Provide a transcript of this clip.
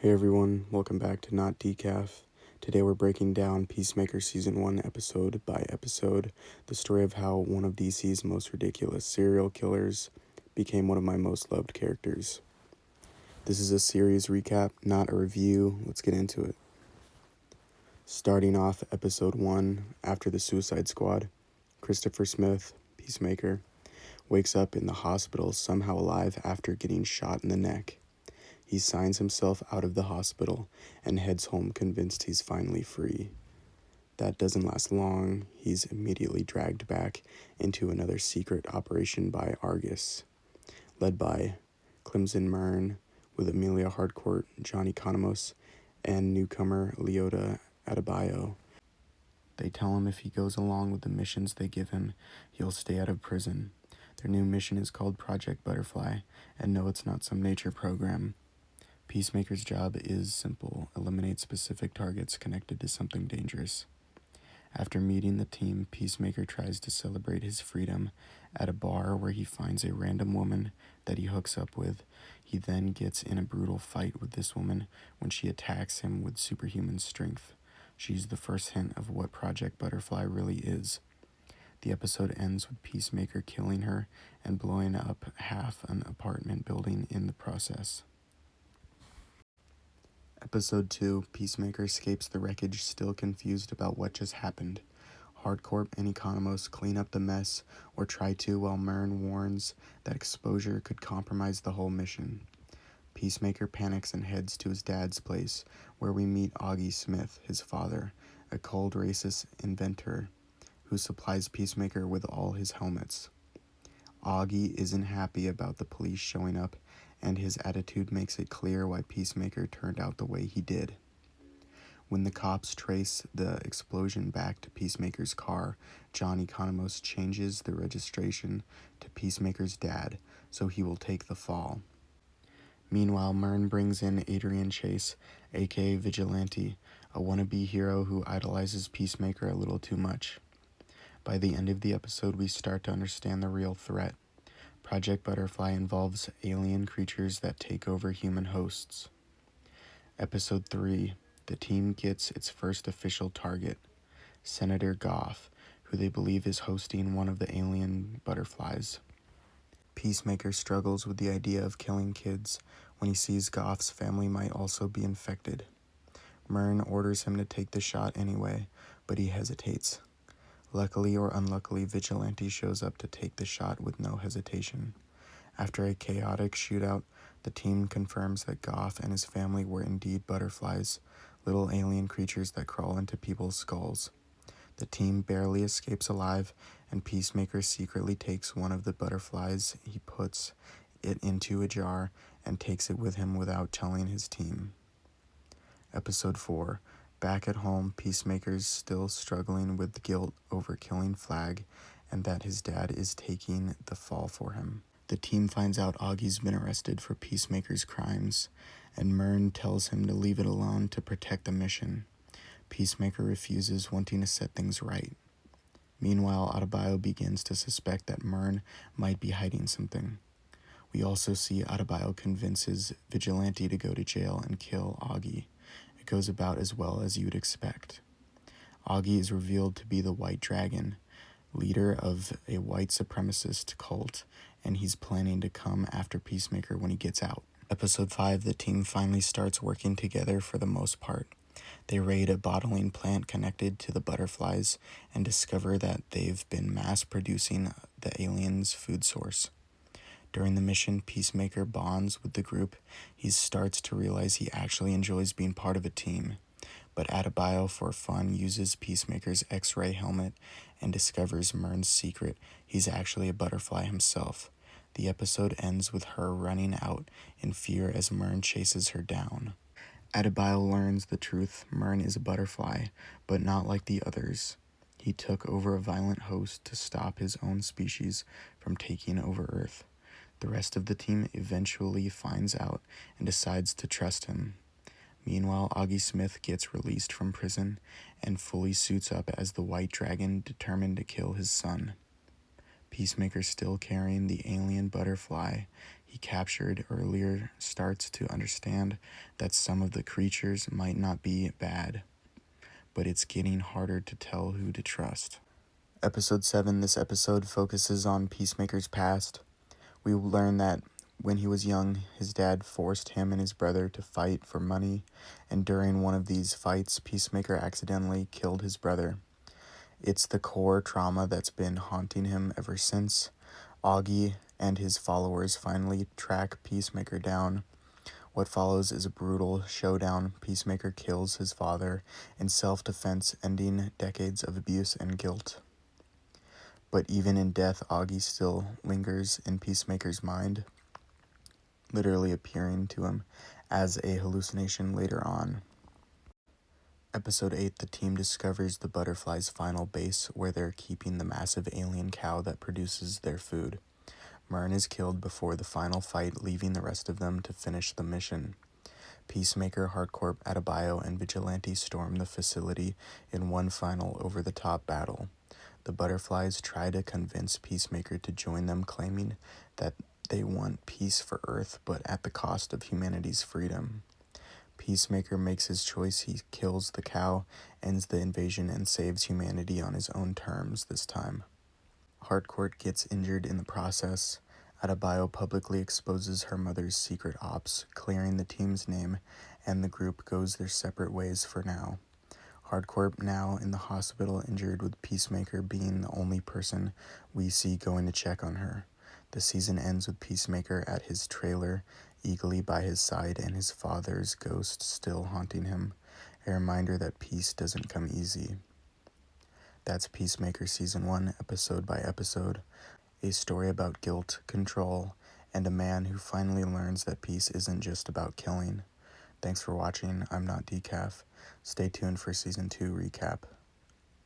Hey everyone, welcome back to Not Decaf. Today we're breaking down Peacemaker Season 1 episode by episode, the story of how one of DC's most ridiculous serial killers became one of my most loved characters. This is a series recap, not a review. Let's get into it. Starting off episode 1, after the Suicide Squad, Christopher Smith, Peacemaker, wakes up in the hospital somehow alive after getting shot in the neck. He signs himself out of the hospital and heads home convinced he's finally free. That doesn't last long. He's immediately dragged back into another secret operation by Argus, led by Clemson Murn with Amelia Harcourt, Johnny Economos, and newcomer Leota Adebayo. They tell him if he goes along with the missions they give him, he'll stay out of prison. Their new mission is called Project Butterfly, and no, it's not some nature program. Peacemaker's job is simple: eliminate specific targets connected to something dangerous. After meeting the team, Peacemaker tries to celebrate his freedom at a bar where he finds a random woman that he hooks up with. He then gets in a brutal fight with this woman when she attacks him with superhuman strength. She's the first hint of what Project Butterfly really is. The episode ends with Peacemaker killing her and blowing up half an apartment building in the process. Episode 2, Peacemaker escapes the wreckage, still confused about what just happened. Hardcorp and Economos clean up the mess, or try to, while Murn warns that exposure could compromise the whole mission. Peacemaker panics and heads to his dad's place, where we meet Augie Smith, his father, a cold racist inventor who supplies Peacemaker with all his helmets. Augie isn't happy about the police showing up, and his attitude makes it clear why Peacemaker turned out the way he did. When the cops trace the explosion back to Peacemaker's car, John Economos changes the registration to Peacemaker's dad, so he will take the fall. Meanwhile, Murn brings in Adrian Chase, aka Vigilante, a wannabe hero who idolizes Peacemaker a little too much. By the end of the episode, we start to understand the real threat. Project Butterfly involves alien creatures that take over human hosts. Episode 3, the team gets its first official target, Senator Goff, who they believe is hosting one of the alien butterflies. Peacemaker struggles with the idea of killing kids when he sees Goff's family might also be infected. Murn orders him to take the shot anyway, but he hesitates. Luckily or unluckily, Vigilante shows up to take the shot with no hesitation. After a chaotic shootout, the team confirms that Goff and his family were indeed butterflies, little alien creatures that crawl into people's skulls. The team barely escapes alive, and Peacemaker secretly takes one of the butterflies. He puts it into a jar and takes it with him without telling his team. Episode 4. Back at home, Peacemaker's still struggling with guilt over killing Flag and that his dad is taking the fall for him. The team finds out Augie's been arrested for Peacemaker's crimes, and Murn tells him to leave it alone to protect the mission. Peacemaker refuses, wanting to set things right. Meanwhile, Adebayo begins to suspect that Murn might be hiding something. We also see Adebayo convinces Vigilante to go to jail and kill Augie. It goes about as well as you'd expect. Augie is revealed to be the White Dragon, leader of a white supremacist cult, and he's planning to come after Peacemaker when he gets out. Episode 5, the team finally starts working together for the most part. They raid a bottling plant connected to the butterflies and discover that they've been mass-producing the aliens' food source. During the mission, Peacemaker bonds with the group. He starts to realize he actually enjoys being part of a team. But Adebayo, for fun, uses Peacemaker's X-ray helmet and discovers Murn's secret. He's actually a butterfly himself. The episode ends with her running out in fear as Murn chases her down. Adebayo learns the truth. Murn is a butterfly, but not like the others. He took over a violent host to stop his own species from taking over Earth. The rest of the team eventually finds out and decides to trust him. Meanwhile, Augie Smith gets released from prison and fully suits up as the White Dragon, determined to kill his son. Peacemaker still carrying the alien butterfly. he captured earlier starts to understand that some of the creatures might not be bad, but it's getting harder to tell who to trust. Episode 7. This episode focuses on Peacemaker's past. We learn that when he was young, his dad forced him and his brother to fight for money, and during one of these fights, Peacemaker accidentally killed his brother. It's the core trauma that's been haunting him ever since. Augie and his followers finally track Peacemaker down. What follows is a brutal showdown. Peacemaker kills his father in self-defense, ending decades of abuse and guilt. But even in death, Augie still lingers in Peacemaker's mind, literally appearing to him as a hallucination later on. Episode 8, the team discovers the butterfly's final base where they're keeping the massive alien cow that produces their food. Murn is killed before the final fight, leaving the rest of them to finish the mission. Peacemaker, Hardcorp, Adebayo, and Vigilante storm the facility in one final over-the-top battle. The butterflies try to convince Peacemaker to join them, claiming that they want peace for Earth, but at the cost of humanity's freedom. Peacemaker makes his choice. He kills the cow, ends the invasion, and saves humanity on his own terms this time. Hardcourt gets injured in the process. Adebayo publicly exposes her mother's secret ops, clearing the team's name, and the group goes their separate ways for now. Hardcorp now in the hospital, injured, with Peacemaker being the only person we see going to check on her. The season ends with Peacemaker at his trailer, eagerly by his side, and his father's ghost still haunting him. A reminder that peace doesn't come easy. That's Peacemaker Season 1, episode by episode. A story about guilt, control, and a man who finally learns that peace isn't just about killing. Thanks for watching. I'm not Decaf. Stay tuned for Season 2 recap.